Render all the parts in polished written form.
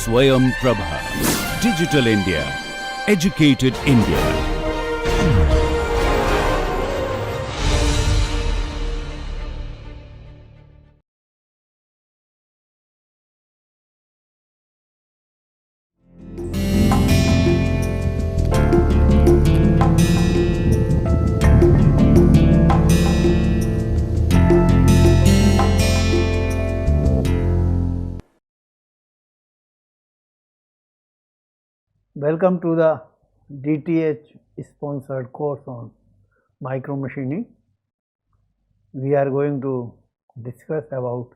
SwayamPrabha. Digital India. Educated India. Welcome to the DTH sponsored course on micromachining. We are going to discuss about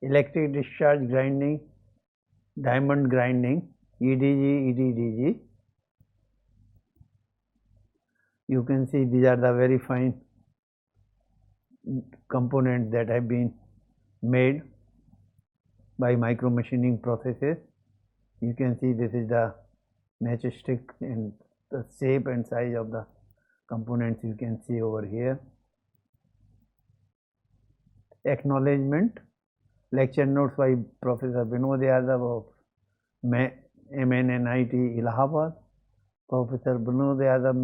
electric discharge grinding, diamond grinding, EDG, EDDG. You can see these are the very fine components that have been made by micromachining processes. You can see this is the matchstick and the shape and size of the components you can see over here. Acknowledgement. Lecture notes by Professor Vinod Yadav of MNNIT Allahabad. Professor Vinod Yadav,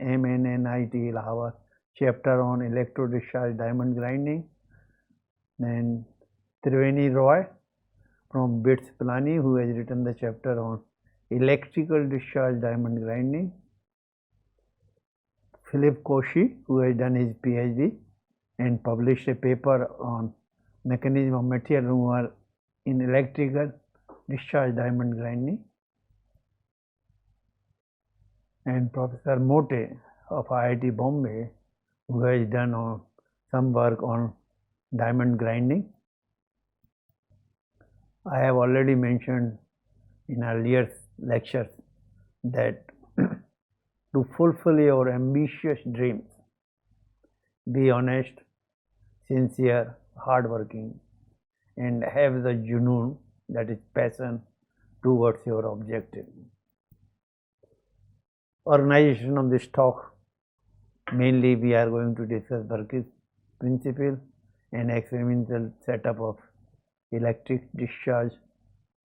MNNIT Allahabad, chapter on electro discharge diamond grinding. Then Triveni Roy from BITS Pilani, who has written the chapter on electrical discharge diamond grinding. Philip Koshi, who has done his PhD and published a paper on mechanism of material removal in electrical discharge diamond grinding. And Professor Mote of IIT Bombay, who has done some work on diamond grinding. I have already mentioned in earlier lectures that to fulfill your ambitious dreams, be honest, sincere, hardworking, and have the junoon, that is passion, towards your objective. Organization of this talk, mainly we are going to discuss Burke's principle and experimental setup of electric discharge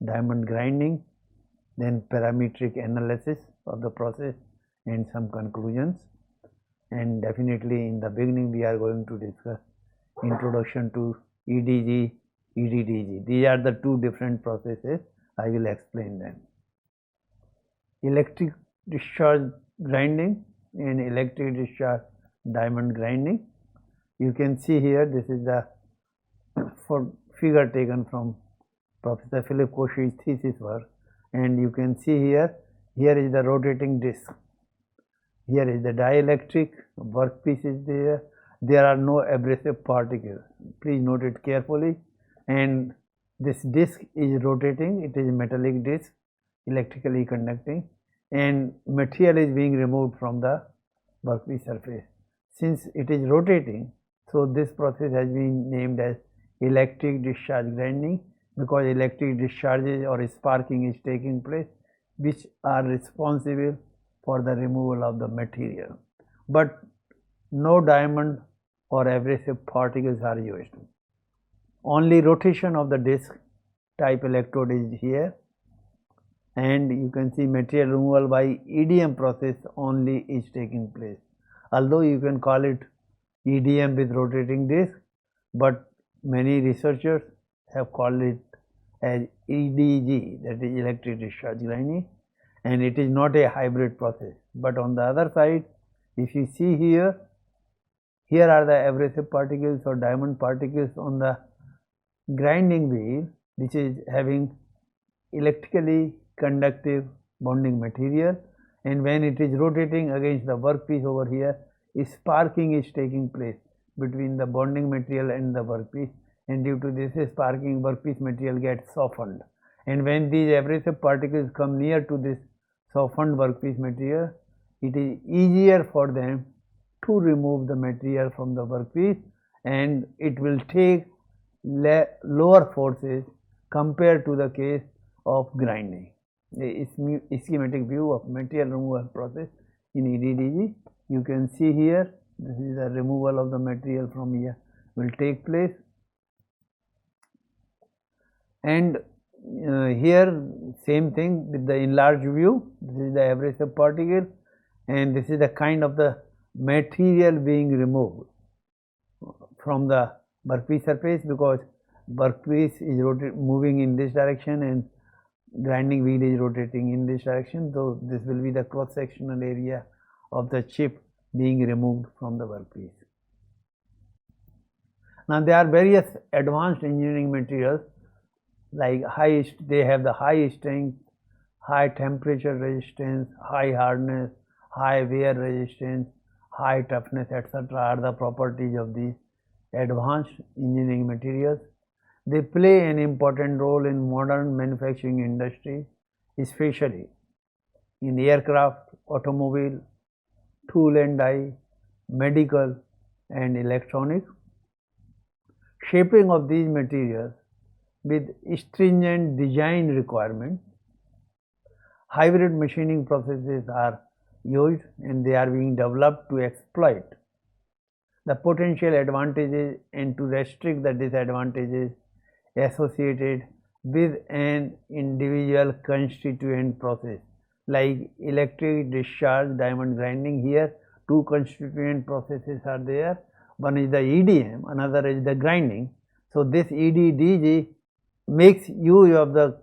diamond grinding, then parametric analysis of the process and some conclusions, and definitely in the beginning we are going to discuss introduction to EDG, EDDG. These are the two different processes. I will explain them. Electric discharge grinding and electric discharge diamond grinding. You can see here, this is the figure taken from Professor Philip Koshi's thesis work, and you can see here is the rotating disc, here is the dielectric, workpiece is there are no abrasive particles, please note it carefully, and this disc is rotating, it is a metallic disc, electrically conducting, and material is being removed from the workpiece surface. Since it is rotating, so this process has been named as electric discharge grinding, because electric discharges or sparking is taking place, which are responsible for the removal of the material. But no diamond or abrasive particles are used. Only rotation of the disc type electrode is here, and you can see material removal by EDM process only is taking place. Although you can call it EDM with rotating disc, but many researchers have called it as EDG, that is electric discharge grinding, and it is not a hybrid process. But on the other side, if you see here are the abrasive particles or diamond particles on the grinding wheel, which is having electrically conductive bonding material, and when it is rotating against the workpiece over here, sparking is taking place between the bonding material and the workpiece, and due to this sparking, workpiece material gets softened, and when these abrasive particles come near to this softened workpiece material, it is easier for them to remove the material from the workpiece, and it will take lower forces compared to the case of grinding. A schematic view of material removal process in EDDG. You can see here, this is the removal of the material from here will take place, and here same thing with the enlarged view. This is the abrasive particle, and this is the kind of the material being removed from the workpiece surface, because workpiece is moving in this direction and grinding wheel is rotating in this direction. So this will be the cross sectional area of the chip being removed from the workpiece. Now there are various advanced engineering materials, like they have the high strength, high temperature resistance, high hardness, high wear resistance, high toughness, etc. are the properties of these advanced engineering materials. They play an important role in modern manufacturing industry, especially in aircraft, automobile, tool and die, medical and electronics. Shaping of these materials with stringent design requirements, hybrid machining processes are used, and they are being developed to exploit the potential advantages and to restrict the disadvantages associated with an individual constituent process, like electric discharge diamond grinding. Here two constituent processes are there. One is the EDM, another is the grinding. So this EDDG makes use of the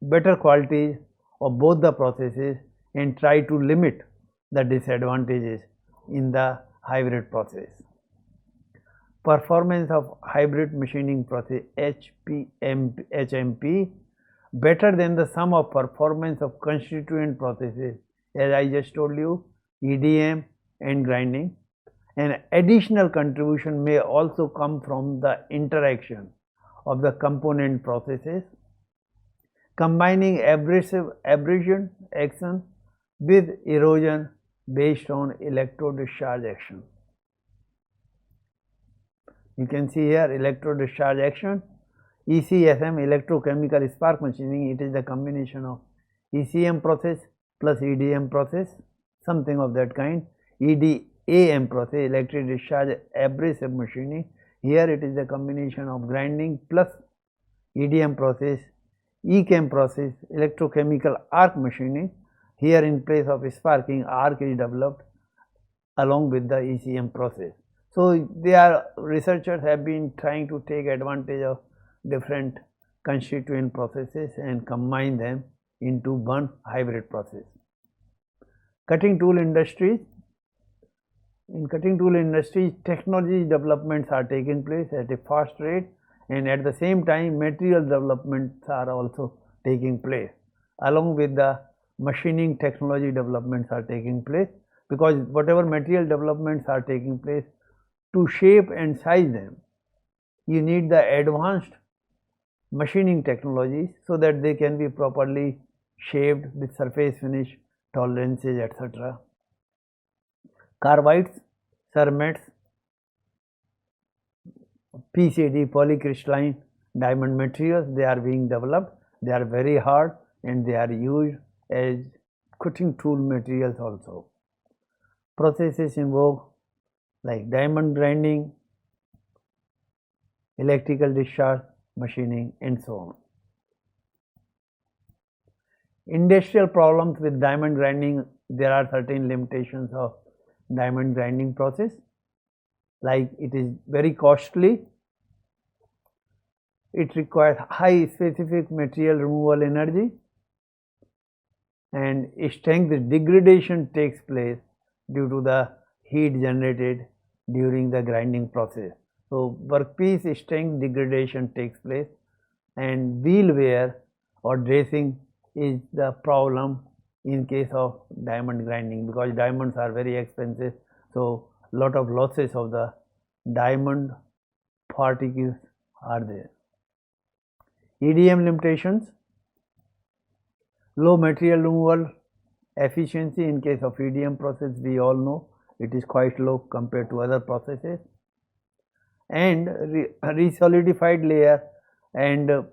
better qualities of both the processes and try to limit the disadvantages in the hybrid process. Performance of hybrid machining process HMP better than the sum of performance of constituent processes, as I just told you, EDM and grinding. An additional contribution may also come from the interaction of the component processes, combining abrasion action with erosion based on electrodischarge action. You can see here electrodischarge action, ECSM, electrochemical spark machining. It is the combination of ECM process plus EDM process, something of that kind. EDAM process, electric discharge abrasive machining. Here it is the combination of grinding plus EDM process. ECAM process, electrochemical arc machining. Here in place of sparking, arc is developed along with the ECM process. So researchers have been trying to take advantage of different constituent processes and combine them into one hybrid process. Cutting tool industries. In cutting tool industries, technology developments are taking place at a fast rate, and at the same time material developments are also taking place. Along with the machining technology developments are taking place, because whatever material developments are taking place, to shape and size them, you need the advanced machining technologies so that they can be properly shaped with surface finish, tolerances, etc. Carbides, cermets, PCD, polycrystalline diamond materials, they are being developed. They are very hard and they are used as cutting tool materials also. Processes involve like diamond grinding, electrical discharge machining, and so on. Industrial problems with diamond grinding. There are certain limitations of diamond grinding process, like it is very costly, it requires high specific material removal energy, and strength degradation takes place due to the heat generated during the grinding process. So workpiece strength degradation takes place, and wheel wear or dressing is the problem in case of diamond grinding, because diamonds are very expensive. So lot of losses of the diamond particles are there. EDM limitations: low material removal efficiency. In case of EDM process, we all know it is quite low compared to other processes, and resolidified layer and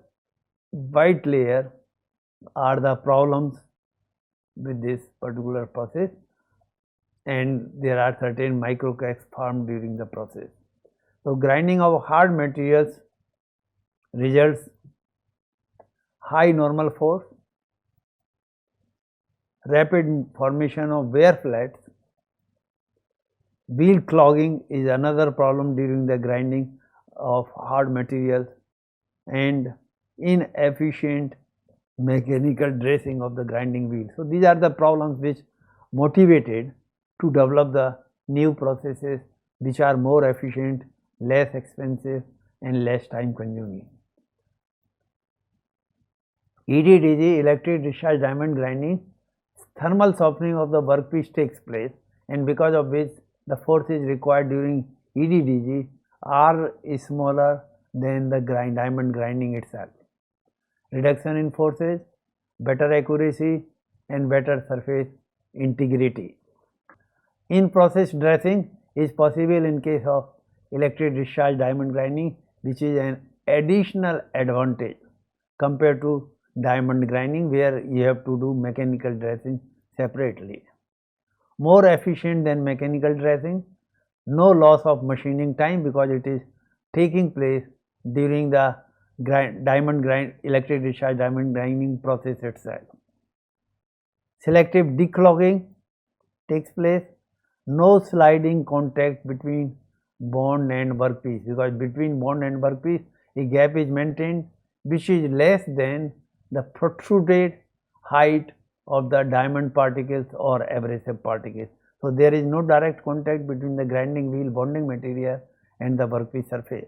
white layer are the problems with this particular process, and there are certain micro cracks formed during the process. So grinding of hard materials results high normal force, rapid formation of wear flats. Wheel clogging is another problem during the grinding of hard materials, and inefficient mechanical dressing of the grinding wheel. So these are the problems which motivated to develop the new processes which are more efficient, less expensive and less time consuming. EDDG, electric discharge diamond grinding, thermal softening of the workpiece takes place, and because of which the forces required during EDDG are smaller than the diamond grinding itself. Reduction in forces, better accuracy and better surface integrity. In-process dressing is possible in case of electric discharge diamond grinding, which is an additional advantage compared to diamond grinding, where you have to do mechanical dressing separately. More efficient than mechanical dressing, no loss of machining time because it is taking place during the electric discharge diamond grinding process itself. Selective declogging takes place, no sliding contact between bond and workpiece, because between bond and workpiece a gap is maintained which is less than the protruded height of the diamond particles or abrasive particles. So there is no direct contact between the grinding wheel bonding material and the workpiece surface.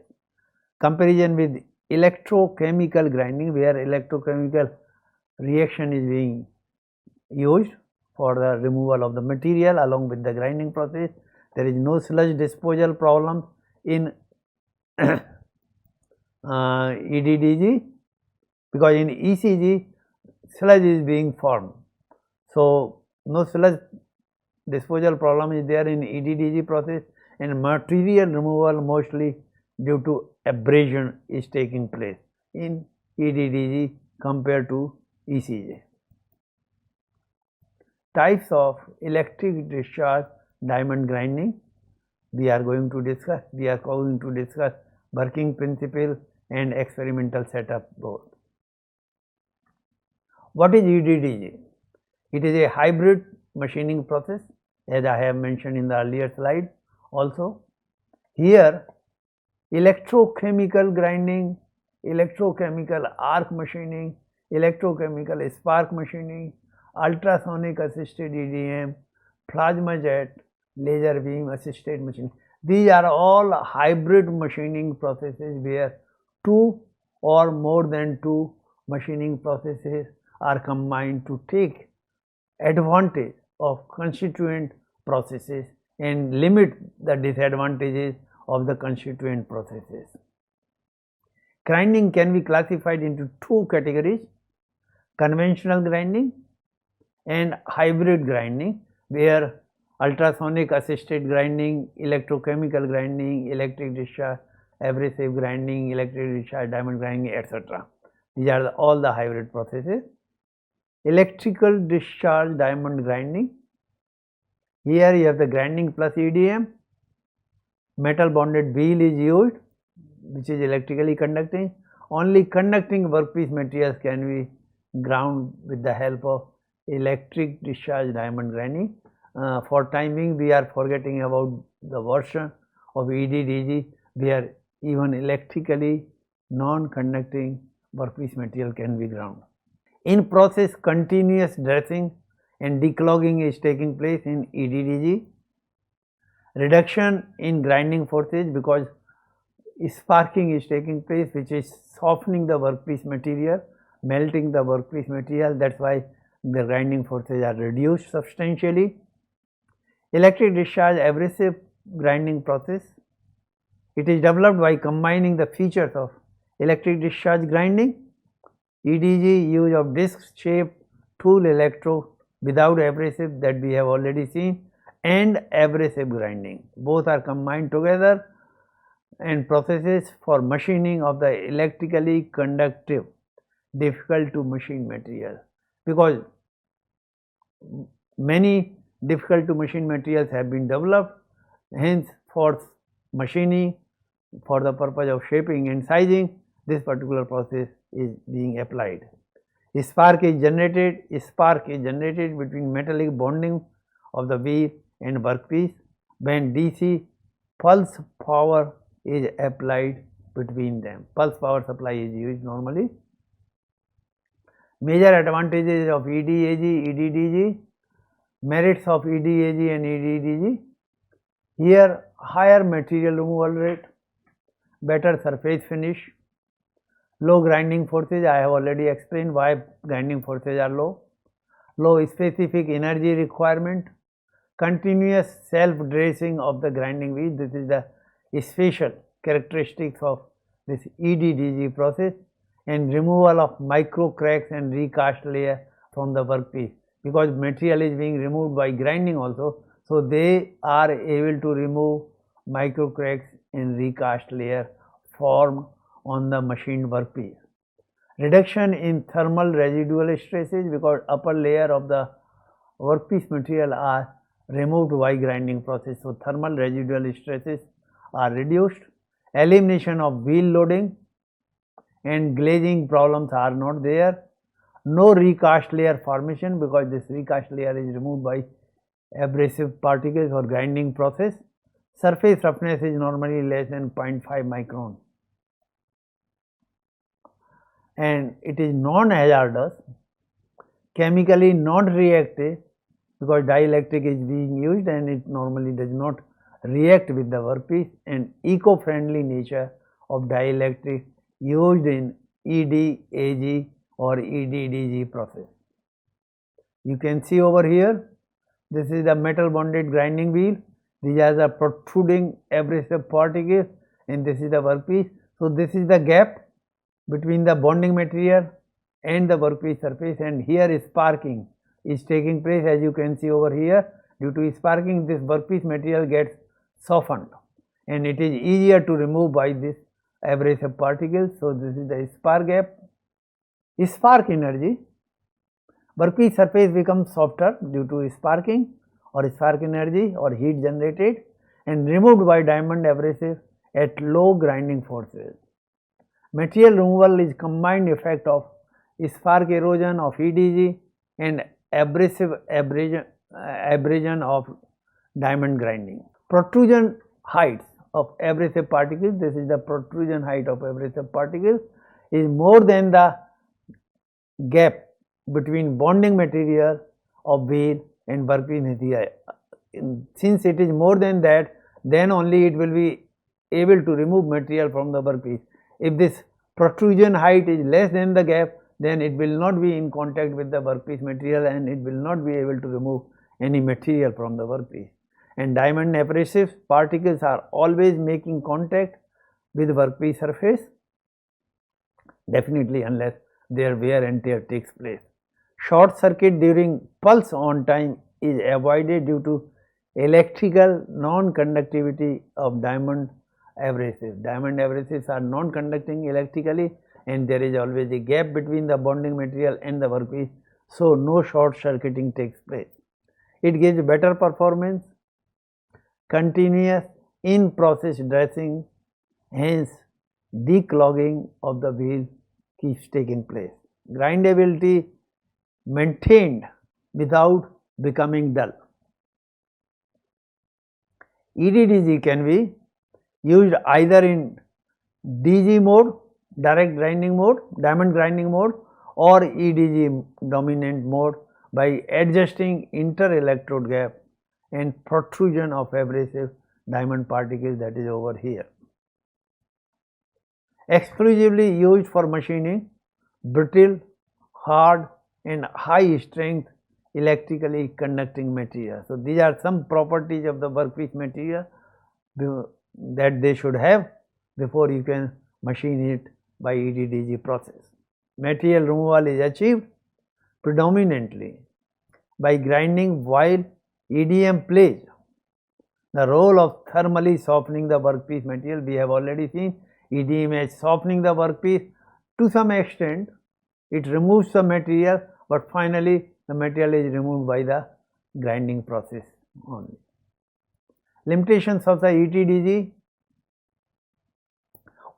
Comparison with electrochemical grinding, where electrochemical reaction is being used for the removal of the material along with the grinding process. There is no sludge disposal problem in EDDG, because in ECG sludge is being formed. So no sludge disposal problem is there in EDDG process, and material removal mostly due to abrasion is taking place in EDDG compared to ECG. Types of electric discharge diamond grinding we are going to discuss. We are going to discuss working principle and experimental setup both. What is EDDG? It is a hybrid machining process, as I have mentioned in the earlier slide also. Here electrochemical grinding, electrochemical arc machining, electrochemical spark machining, ultrasonic assisted EDM, plasma jet, laser beam assisted machining. These are all hybrid machining processes where two or more than two machining processes are combined to take advantage of constituent processes and limit the disadvantages of the constituent processes. Grinding can be classified into two categories: conventional grinding and hybrid grinding, where ultrasonic assisted grinding, electrochemical grinding, electric discharge, abrasive grinding, electric discharge diamond grinding, etc. These are all the hybrid processes. Electrical discharge diamond grinding, here you have the grinding plus EDM, metal bonded wheel is used which is electrically conducting. Only conducting workpiece materials can be ground with the help of electric discharge diamond grinding. For time being we are forgetting about the version of EDDG where even electrically non-conducting workpiece material can be ground. In process continuous dressing and declogging is taking place in EDDG. Reduction in grinding forces because sparking is taking place, which is softening the workpiece material, melting the workpiece material. That's why the grinding forces are reduced substantially. Electric discharge abrasive grinding process. It is developed by combining the features of electric discharge grinding, EDG, use of disc shaped tool electrode without abrasive that we have already seen, and abrasive grinding. Both are combined together and processes for machining of the electrically conductive, difficult to machine material, because many difficult to machine materials have been developed. Hence, for machining for the purpose of shaping and sizing, this particular process is being applied. Spark is generated between metallic bonding of the wheel and workpiece when DC pulse power is applied between them. Pulse power supply is used normally. Major advantages of EDAG, EDDG, merits of EDAG and EDDG. Here, higher material removal rate, better surface finish, low grinding forces. I have already explained why grinding forces are low. Low specific energy requirement, continuous self-dressing of the grinding wheel. This is the special characteristics of this EDDG process, and removal of micro cracks and recast layer from the workpiece, because material is being removed by grinding also, so they are able to remove micro cracks and recast layer formed on the machined workpiece. Reduction in thermal residual stresses, because upper layer of the workpiece material are removed by grinding process, so thermal residual stresses are reduced. Elimination of wheel loading and glazing problems are not there. No recast layer formation, because this recast layer is removed by abrasive particles or grinding process. Surface roughness is normally less than 0.5 micron, and it is non-hazardous, chemically non-reactive, because dielectric is being used and it normally does not react with the workpiece, and eco-friendly nature of dielectric used in EDAG or EDDG process. You can see over here, this is the metal bonded grinding wheel. These are the protruding abrasive particles, and this is the workpiece. So this is the gap between the bonding material and the workpiece surface, and here sparking is taking place. As you can see over here, due to sparking, this workpiece material gets softened and it is easier to remove by this abrasive particles. So this is the spark gap. Spark energy, workpiece surface becomes softer due to sparking or spark energy or heat generated and removed by diamond abrasive at low grinding forces. Material removal is combined effect of spark erosion of EDG and abrasive abrasion of diamond grinding. Protrusion heights of abrasive particles, this is the protrusion height of abrasive particles, is more than the gap between bonding material of wheel and workpiece material. Since it is more than that, then only it will be able to remove material from the workpiece. If this protrusion height is less than the gap, then it will not be in contact with the workpiece material and it will not be able to remove any material from the workpiece. And diamond abrasive particles are always making contact with workpiece surface, definitely unless their wear and tear takes place. Short circuit during pulse on time is avoided due to electrical non-conductivity of diamond abrasives. Diamond abrasives are non-conducting electrically, and there is always a gap between the bonding material and the workpiece, so no short circuiting takes place. It gives better performance, continuous in-process dressing, hence declogging of the wheel keeps taking place. Grindability maintained without becoming dull. EDDG can be used either in DG mode, direct grinding mode, diamond grinding mode, or EDG dominant mode by adjusting inter-electrode gap and protrusion of abrasive diamond particles, that is over here. Exclusively used for machining brittle, hard and high strength electrically conducting material. So these are some properties of the workpiece material that they should have before you can machine it by EDDG process. Material removal is achieved predominantly by grinding, while EDM plays the role of thermally softening the workpiece material. We have already seen EDM as softening the workpiece to some extent. It removes the material, but finally the material is removed by the grinding process only. Limitations of the EDDG: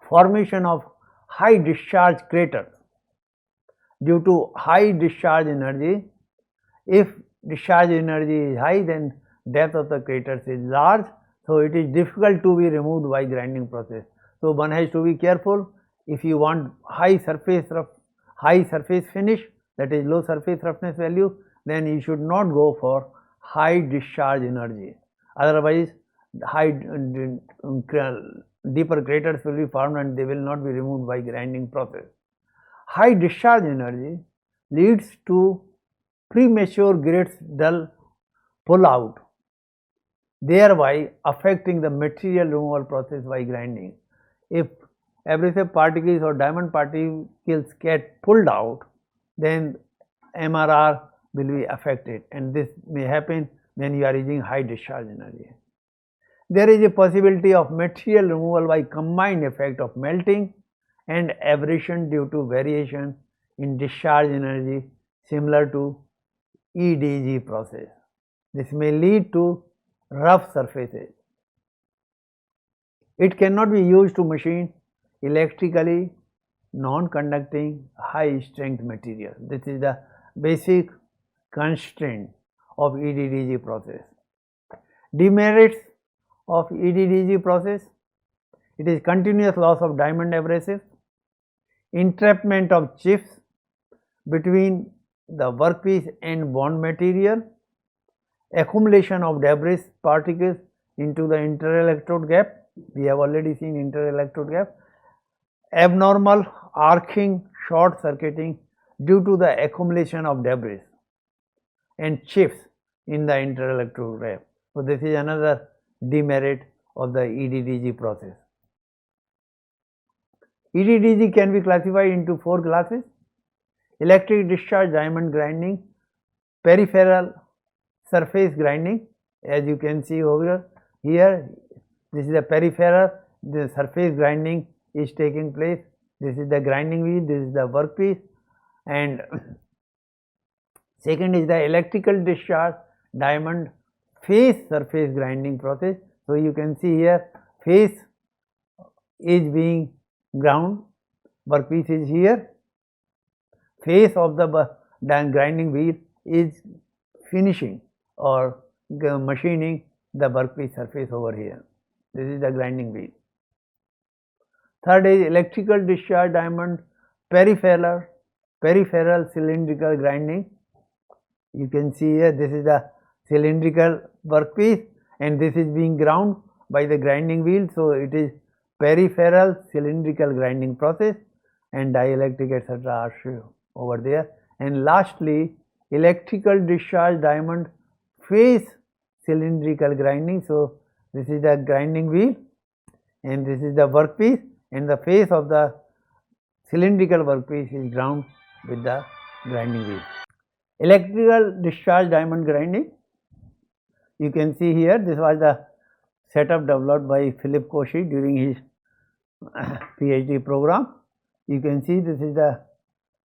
formation of high discharge craters. due to high discharge energy. If discharge energy is high, then depth of the craters is large, so it is difficult to be removed by grinding process. So one has to be careful. If you want high surface finish, that is low surface roughness value, then you should not go for high discharge energy. Otherwise, deeper craters will be formed and they will not be removed by grinding process. High discharge energy leads to premature grades dull pull out, thereby affecting the material removal process by grinding. If abrasive particles or diamond particles get pulled out, then MRR will be affected, and this may happen when you are using high discharge energy. There is a possibility of material removal by combined effect of melting and abrasion due to variation in discharge energy similar to EDG process. This may lead to rough surfaces. It cannot be used to machine electrically non-conducting high strength material. This is the basic constraint of EDDG process. Demerits of EDDG process: it is continuous loss of diamond abrasive, entrapment of chips between the workpiece and bond material, accumulation of debris particles into the interelectrode gap. We have already seen interelectrode gap. Abnormal arcing short circuiting due to the accumulation of debris and chips in the interelectrode gap. So this is another demerit of the EDDG process. EDDG can be classified into 4 classes: electric discharge diamond grinding, peripheral surface grinding, as you can see over here. This is the peripheral, the surface grinding is taking place. This is the grinding wheel, this is the workpiece, and second is the electrical discharge diamond face surface grinding process. So you can see here, face is being ground, workpiece is here, face of the grinding wheel is finishing or machining the workpiece surface over here. This is the grinding wheel. Third is electrical discharge diamond peripheral cylindrical grinding. You can see here, this is the cylindrical workpiece and this is being ground by the grinding wheel. So it is peripheral cylindrical grinding process, and dielectric etc. are shown over there. And lastly, electrical discharge diamond face cylindrical grinding. So this is the grinding wheel and this is the workpiece, and the face of the cylindrical workpiece is ground with the grinding wheel. Electrical discharge diamond grinding, you can see here, this was the setup developed by Philip Cauchy during his PhD program. You can see this is the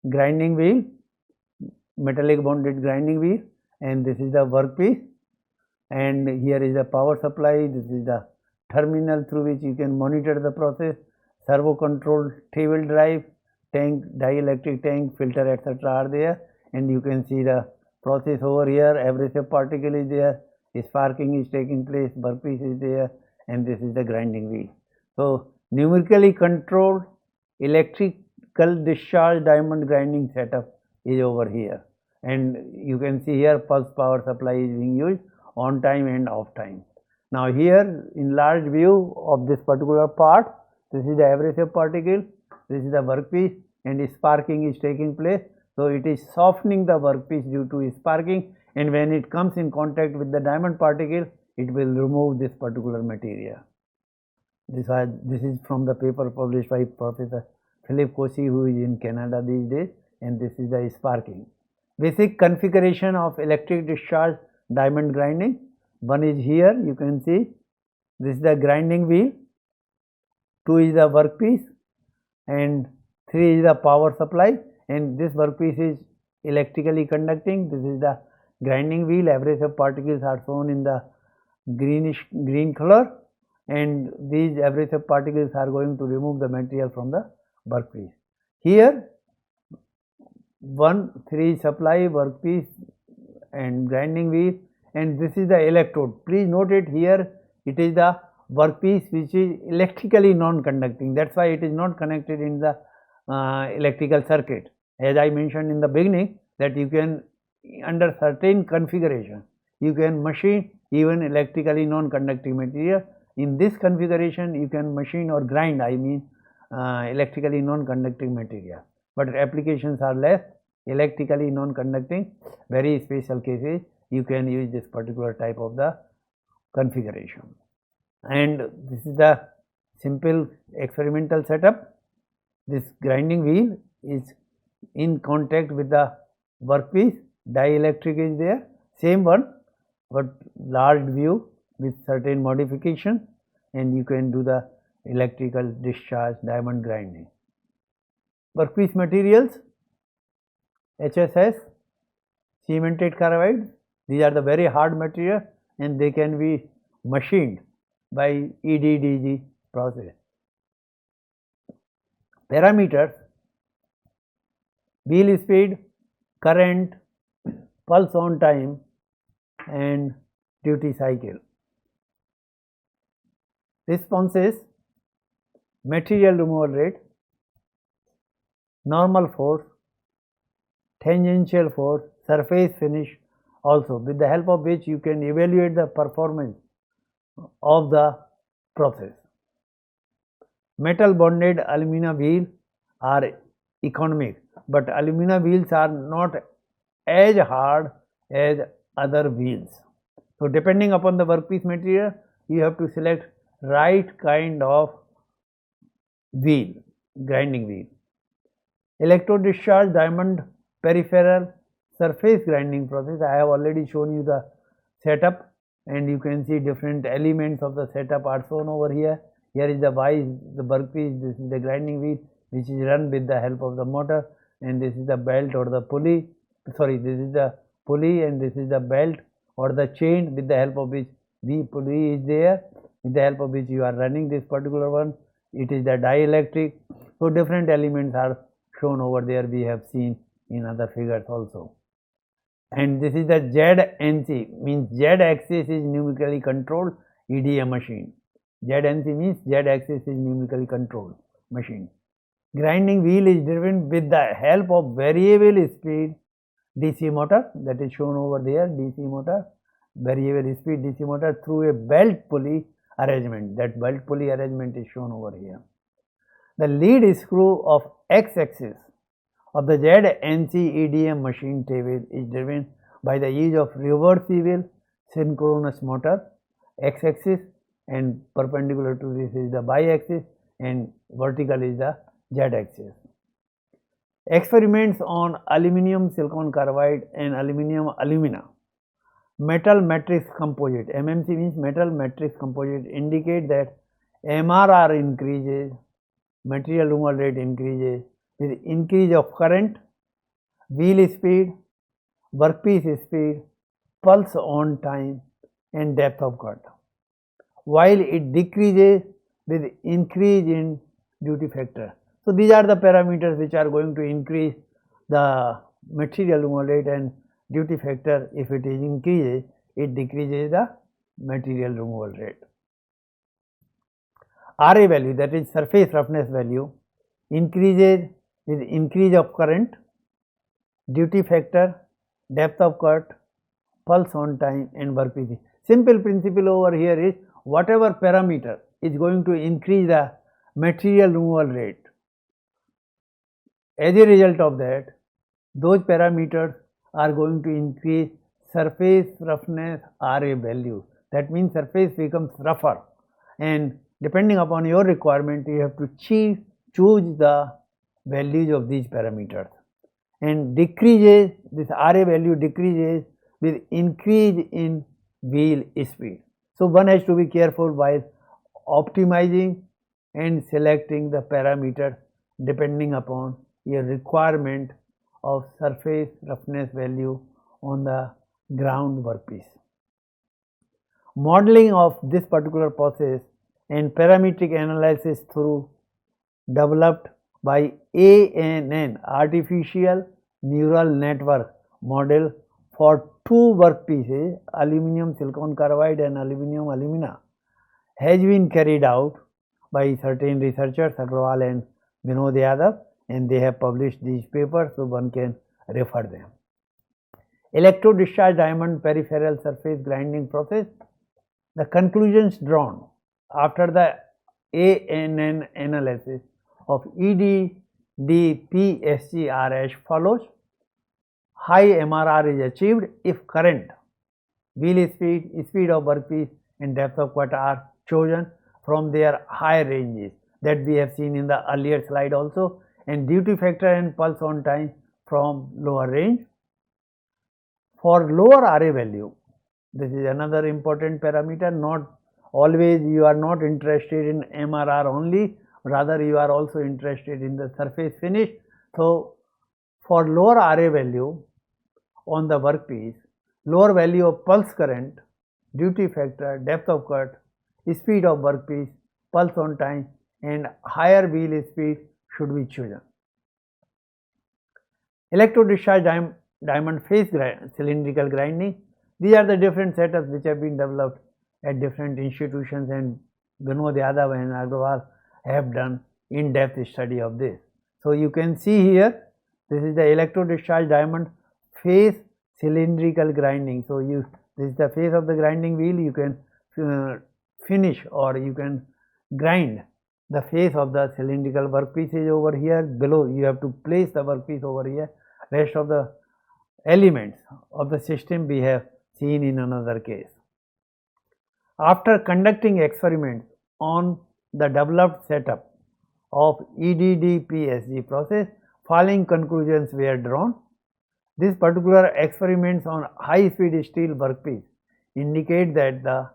grinding wheel, metallic bonded grinding wheel, and this is the workpiece, and here is the power supply. This is the terminal through which you can monitor the process, servo controlled table drive, tank, dielectric tank, filter etc. are there, and you can see the process over here. Abrasive particle is there, sparking is taking place, workpiece is there, and this is the grinding wheel. So numerically controlled electrical discharge diamond grinding setup is over here, and you can see here pulse power supply is being used on time and off time. Now here in large view of this particular part, this is the abrasive particle, this is the workpiece, and sparking is taking place. So it is softening the workpiece due to sparking, and when it comes in contact with the diamond particle, it will remove this particular material. This is from the paper published by Professor Philip Cauchy, who is in Canada these days, and this is the sparking. Basic configuration of electric discharge diamond grinding. One is here, you can see, this is the grinding wheel, 2 is the workpiece, and 3 is the power supply, and this workpiece is electrically conducting. This is the grinding wheel, abrasive particles are shown in the green color, and these abrasive particles are going to remove the material from the workpiece. Here 3 supply workpiece and grinding wheel, and this is the electrode. Please note it here, it is the workpiece which is electrically non-conducting, that's why it is not connected in the electrical circuit. As I mentioned in the beginning, that you can, under certain configuration, you can machine even electrically non-conducting material. In this configuration, you can machine or grind, I mean electrically non-conducting material, but applications are less electrically non-conducting. Very special cases you can use this particular type of the configuration. And this is the simple experimental setup. This grinding wheel is in contact with the workpiece, dielectric is there, same one but large view with certain modification, and you can do the electrical discharge diamond grinding. Workpiece materials, HSS, cemented carbide, these are the very hard material and they can be machined by EDDG process. Parameters, wheel speed, current, pulse on time and duty cycle. Responses, material removal rate, normal force, tangential force, surface finish also, with the help of which you can evaluate the performance of the process. Metal bonded alumina wheels are economic, but alumina wheels are not as hard as other wheels. So depending upon the workpiece material, you have to select right kind of wheel, grinding wheel. Electrode discharge diamond peripheral surface grinding process, I have already shown you the setup, and you can see different elements of the setup are shown over here. Here is the vise, the workpiece, this is the grinding wheel which is run with the help of the motor, and this is the belt or the pulley, sorry, this is the pulley and this is the belt or the chain with the help of which the pulley is there, with the help of which you are running this particular one. It is the dielectric. So different elements are shown over there, we have seen in other figures also. And this is the ZNC, means Z axis is numerically controlled EDM machine. ZNC means Z axis is numerically controlled machine. Grinding wheel is driven with the help of variable speed DC motor, that is shown over there, DC motor, variable speed DC motor through a belt pulley arrangement. That belt pulley arrangement is shown over here. The lead screw of X-axis of the ZNC EDM machine table is driven by the use of reversible synchronous motor, X-axis, and perpendicular to this is the Y-axis and vertical is the Z-axis. Experiments on aluminum silicon carbide and aluminum alumina metal matrix composite, MMC means metal matrix composite, indicate that MRR increases, material removal rate increases with increase of current, wheel speed, workpiece speed, pulse on time and depth of cut, while it decreases with increase in duty factor. So these are the parameters which are going to increase the material removal rate and duty factor. If it is increases, it decreases the material removal rate. RA value, that is surface roughness value, increases with increase of current, duty factor, depth of cut, pulse on time and workpiece. Simple principle over here is whatever parameter is going to increase the material removal rate, as a result of that, those parameters are going to increase surface roughness RA value. That means surface becomes rougher, and depending upon your requirement, you have to choose the values of these parameters. And decreases, this RA value decreases with increase in wheel speed. So one has to be careful while optimizing and selecting the parameter depending upon your requirement of surface roughness value on the ground workpiece. Modeling of this particular process and parametric analysis through developed by ANN, artificial neural network model for two workpieces, aluminum silicon carbide and aluminum alumina, has been carried out by certain researchers, Agrawal and Vinod Yadav, and they have published these papers, so one can refer them. Electro-discharge diamond peripheral surface grinding process. The conclusions drawn after the ANN analysis of EDDPSG are as follows. High MRR is achieved if current, wheel speed, speed of workpiece and depth of cut are chosen from their higher ranges that we have seen in the earlier slide also, and duty factor and pulse on time from lower range. For lower RA value, this is another important parameter. Not always you are not interested in MRR only, rather you are also interested in the surface finish. So for lower RA value on the workpiece, lower value of pulse current, duty factor, depth of cut, speed of workpiece, pulse on time and higher wheel speed should be chosen. Electro-discharge diamond face cylindrical grinding. These are the different setups which have been developed at different institutions, and Vinod Yadav and Agrawal have done in-depth study of this. So you can see here, this is the electro-discharge diamond face cylindrical grinding. So this is the face of the grinding wheel. You can finish or you can grind the face of the cylindrical workpiece is over here. Below you have to place the workpiece over here. Rest of the elements of the system we have seen in another case. After conducting experiments on the developed setup of EDDPSG process, following conclusions were drawn. This particular experiments on high speed steel workpiece indicate that the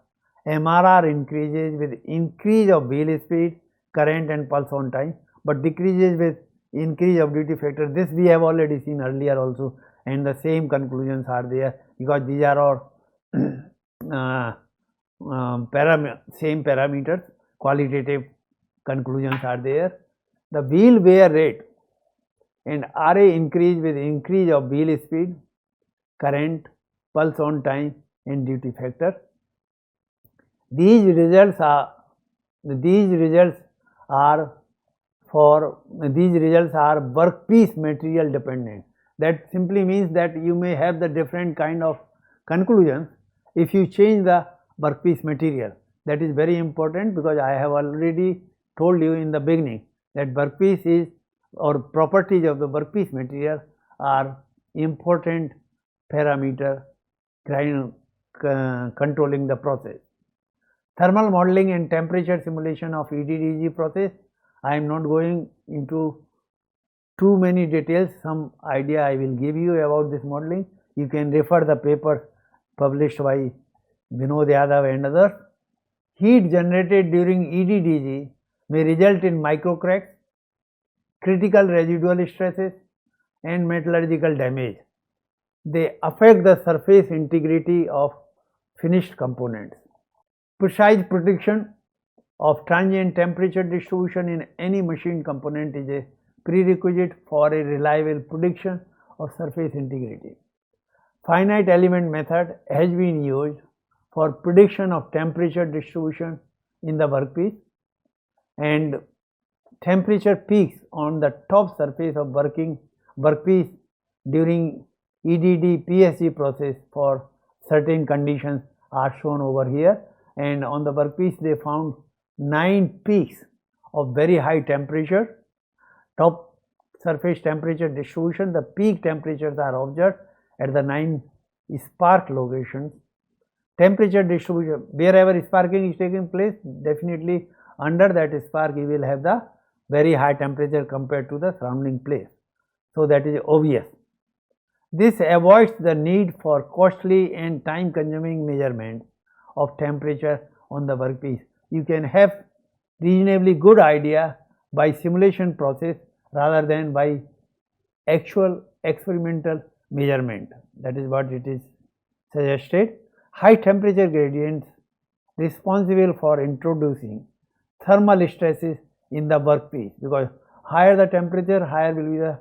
MRR increases with increase of wheel speed, current and pulse on time, but decreases with increase of duty factor. This we have already seen earlier also, and the same conclusions are there because these are all same parameters, qualitative conclusions are there. The wheel wear rate and RA increase with increase of wheel speed, current, pulse on time and duty factor. These results are workpiece material dependent. That simply means that you may have the different kind of conclusions if you change the workpiece material. That is very important because I have already told you in the beginning that workpiece is, or properties of the workpiece material are important parameter controlling the process. Thermal modeling and temperature simulation of EDDG process. I am not going into too many details. Some idea I will give you about this modeling. You can refer the paper published by Vinod Yadav and others. Heat generated during EDDG may result in micro cracks, critical residual stresses and metallurgical damage. They affect the surface integrity of finished components. Precise prediction of transient temperature distribution in any machined component is a prerequisite for a reliable prediction of surface integrity. Finite element method has been used for prediction of temperature distribution in the workpiece, and temperature peaks on the top surface of workpiece during EDDPSG process for certain conditions are shown over here, and on the workpiece they found 9 peaks of very high temperature. Top surface temperature distribution, the peak temperatures are observed at the 9 spark locations. Temperature distribution, wherever sparking is taking place, definitely under that spark you will have the very high temperature compared to the surrounding place. So that is obvious. This avoids the need for costly and time consuming measurements of temperature on the workpiece. You can have reasonably good idea by simulation process rather than by actual experimental measurement. That is what it is suggested. High temperature gradients responsible for introducing thermal stresses in the workpiece, because higher the temperature, higher will be the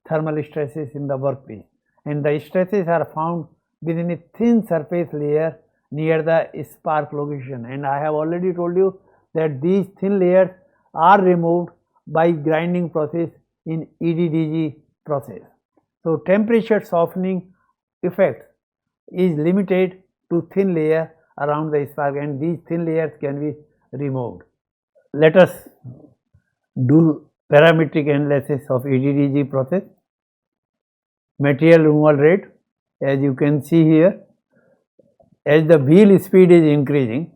thermal stresses in the workpiece, and the stresses are found within a thin surface layer near the spark location, and I have already told you that these thin layers are removed by grinding process in EDDG process. So temperature softening effect is limited to thin layer around the spark, and these thin layers can be removed. Let us do parametric analysis of EDDG process. Material removal rate, as you can see here, as the wheel speed is increasing,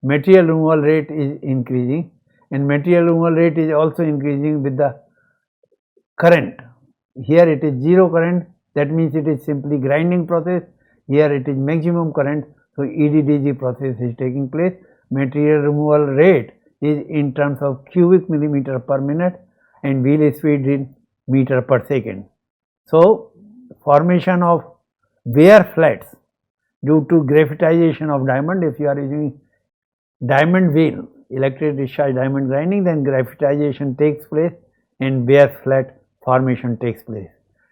material removal rate is increasing, and material removal rate is also increasing with the current. Here it is zero current, that means it is simply grinding process. Here it is maximum current, so EDDG process is taking place. Material removal rate is in terms of cubic millimeter per minute and wheel speed in meter per second. So formation of wear flats due to graphitization of diamond. If you are using diamond wheel, electric discharge diamond grinding, then graphitization takes place and wear flat formation takes place.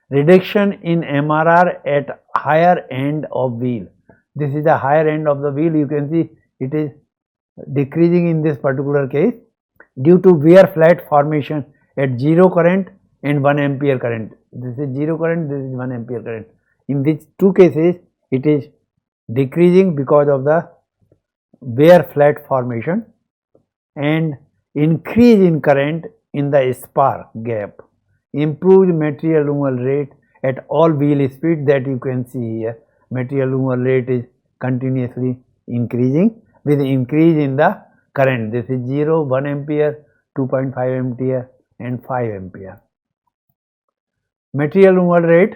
Reduction in MRR at higher end of wheel. This is the higher end of the wheel. You can see it is decreasing in this particular case due to wear flat formation at 0 current and 1 ampere current. This is 0 current, this is 1 ampere current. In these two cases it is decreasing because of the wear flat formation and increase in current in the spark gap. Improved material removal rate at all wheel speed, that you can see here. Material removal rate is continuously increasing with increase in the current. This is 0, 1 ampere, 2.5 ampere and 5 ampere. Material removal rate,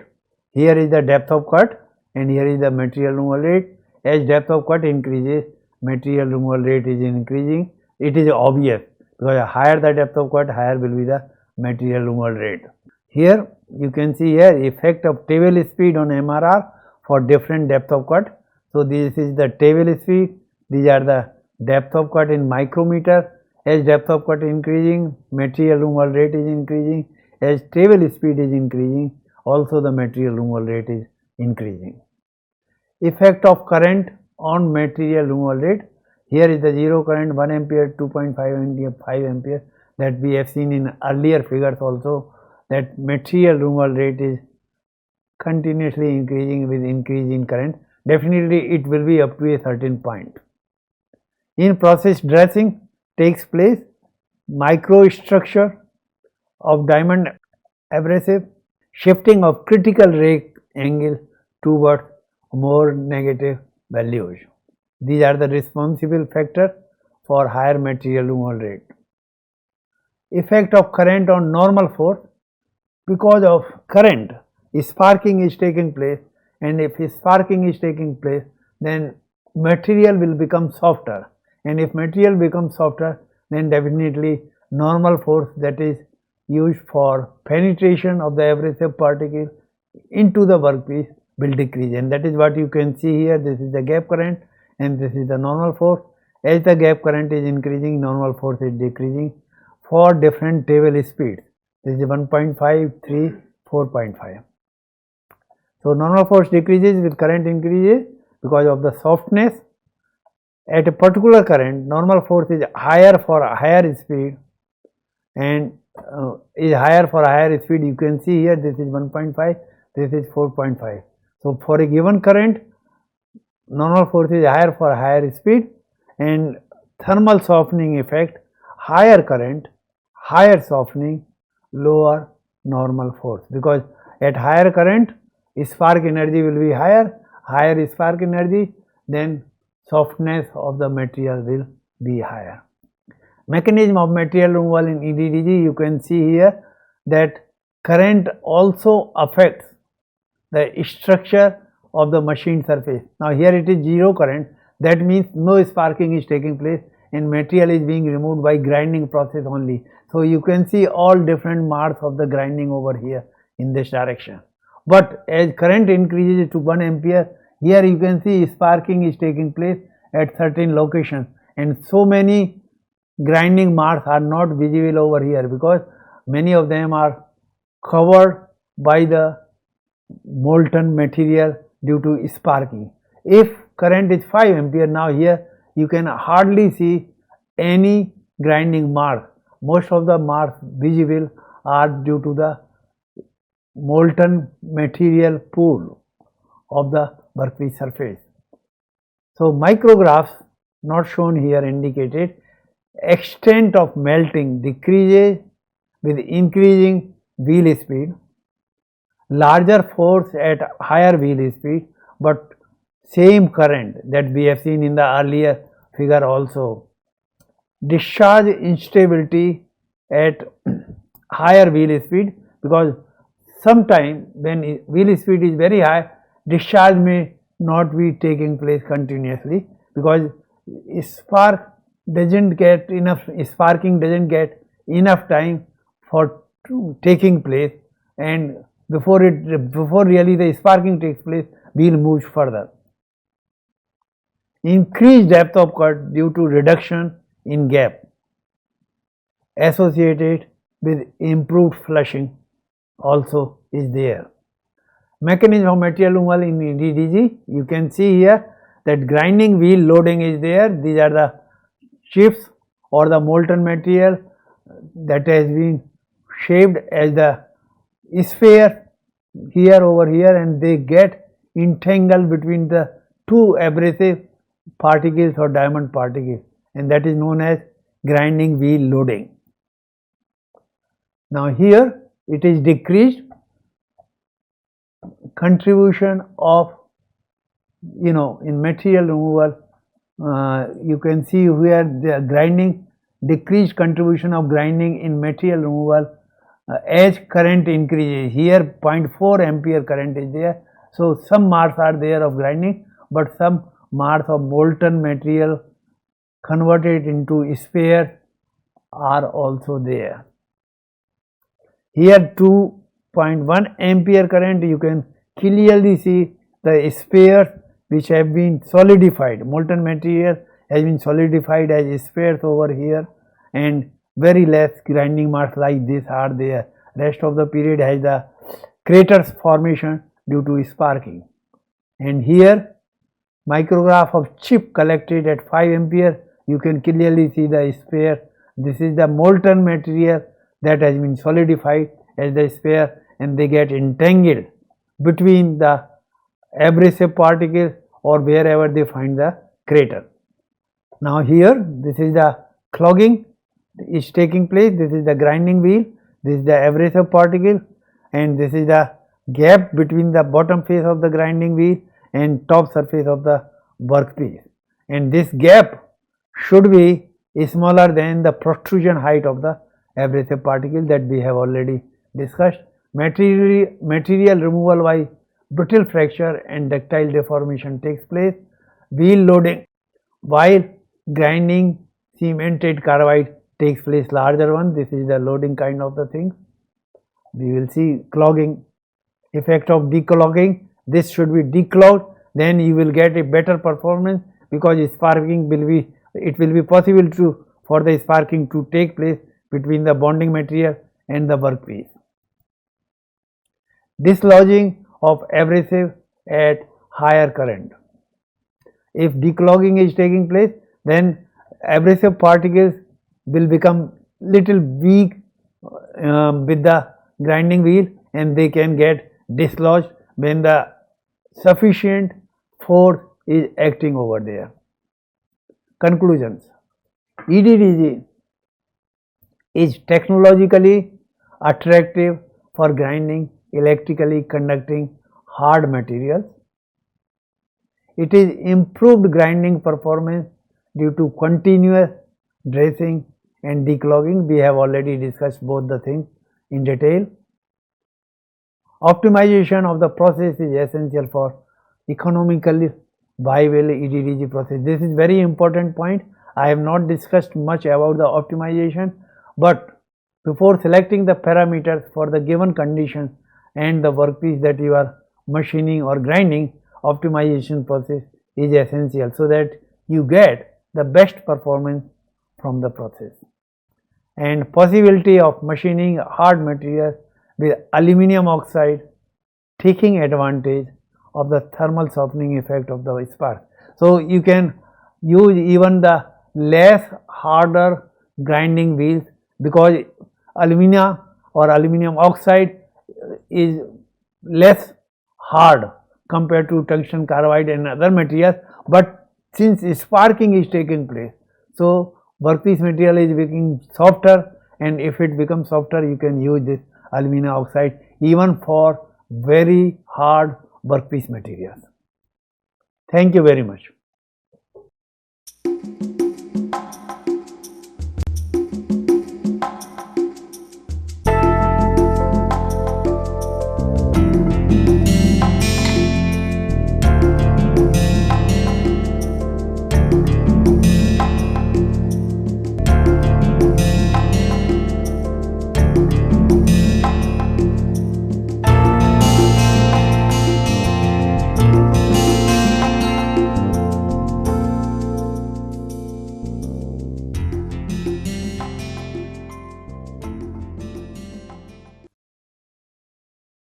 here is the depth of cut and here is the material removal rate. As depth of cut increases, material removal rate is increasing. It is obvious because higher the depth of cut, higher will be the material removal rate. Here you can see here effect of table speed on MRR for different depth of cut. So this is the table speed, these are the depth of cut in micrometer. As depth of cut increasing, material removal rate is increasing. As table speed is increasing, also the material removal rate is increasing. Effect of current on material removal rate. Here is the 0 current, 1 ampere, 2.5 ampere, 5 ampere, that we have seen in earlier figures also, that material removal rate is continuously increasing with increase in current. Definitely it will be up to a certain point. In process dressing takes place, microstructure of diamond abrasive, shifting of critical rake angle towards more negative values. These are the responsible factors for higher material removal rate. Effect of current on normal force. Because of current, sparking is taking place, and if sparking is taking place, then material will become softer, and if material becomes softer, then definitely normal force that is used for penetration of the abrasive particle into the workpiece will decrease, and that is what you can see here. This is the gap current and this is the normal force. As the gap current is increasing, normal force is decreasing for different table speeds. This is 1.5, 3, 4.5. So normal force decreases with current increases because of the softness. At a particular current, normal force is higher for a higher speed and is higher for a higher speed. You can see here this is 1.5, this is 4.5. So for a given current, normal force is higher for a higher speed, and thermal softening effect, higher current, higher softening, lower normal force, because at higher current spark energy will be higher, higher spark energy, then softness of the material will be higher. Mechanism of material removal in EDDG, you can see here that current also affects the structure of the machine surface. Now here it is 0 current, that means no sparking is taking place and material is being removed by grinding process only. So you can see all different marks of the grinding over here in this direction. But as current increases to 1 ampere, here you can see sparking is taking place at certain location, and so many grinding marks are not visible over here because many of them are covered by the molten material due to sparking. If current is 5 ampere, now here you can hardly see any grinding mark. Most of the marks visible are due to the molten material pool of the workpiece surface. So micrographs not shown here indicated extent of melting decreases with increasing wheel speed, larger force at higher wheel speed, but same current that we have seen in the earlier figure also. Discharge instability at higher wheel speed, because sometime when wheel speed is very high, discharge may not be taking place continuously, because sparking doesn't get enough time for taking place, and before really the sparking takes place, wheel moves further. Increased depth of cut due to reduction in gap associated with improved flushing also is there. Mechanism of material removal in EDDG, you can see here that grinding wheel loading is there. These are the chips or the molten material that has been shaped as the sphere here over here, and they get entangled between the two abrasive particles or diamond particles, and that is known as grinding wheel loading. Now here it is decreased contribution of, in material removal, you can see where the grinding, decreased contribution of grinding in material removal as current increases. Here 0.4 ampere current is there, so some marks are there of grinding, but some marks of molten material converted into sphere are also there. Here 2.1 ampere current, you can clearly see the spheres which have been solidified. Molten material has been solidified as spheres over here, and very less grinding marks like this are there. Rest of the period has the craters formation due to sparking. And here micrograph of chip collected at 5 ampere, you can clearly see the sphere. This is the molten material that has been solidified as the sphere, and they get entangled between the abrasive particles or wherever they find the crater. Now here this is the clogging is taking place. This is the grinding wheel, this is the abrasive particle, and this is the gap between the bottom face of the grinding wheel and top surface of the workpiece, and this gap should be smaller than the protrusion height of the abrasive particle that we have already discussed. Material removal by brittle fracture and ductile deformation takes place. Wheel loading while grinding cemented carbide takes place, larger one. This is the loading kind of the thing. We will see clogging, effect of declogging. This should be declogged, then you will get a better performance, because sparking will be, it will be possible for the sparking to take place between the bonding material and the workpiece. Dislodging of abrasive at higher current. If declogging is taking place, then abrasive particles will become little weak with the grinding wheel, and they can get dislodged when the sufficient force is acting over there. Conclusions. EDDG is technologically attractive for grinding electrically conducting hard materials. It is improved grinding performance due to continuous dressing and declogging. We have already discussed both the things in detail. Optimization of the process is essential for economically viable EDDG process. This is very important point. I have not discussed much about the optimization, but before selecting the parameters for the given condition and the workpiece that you are machining or grinding, optimization process is essential so that you get the best performance from the process. And possibility of machining hard material with aluminum oxide taking advantage of the thermal softening effect of the spark. So you can use even the less harder grinding wheels, because alumina or aluminum oxide is less hard compared to tungsten carbide and other materials, but since sparking is taking place, so workpiece material is becoming softer, and if it becomes softer, you can use this alumina oxide even for very hard workpiece materials. Thank you very much.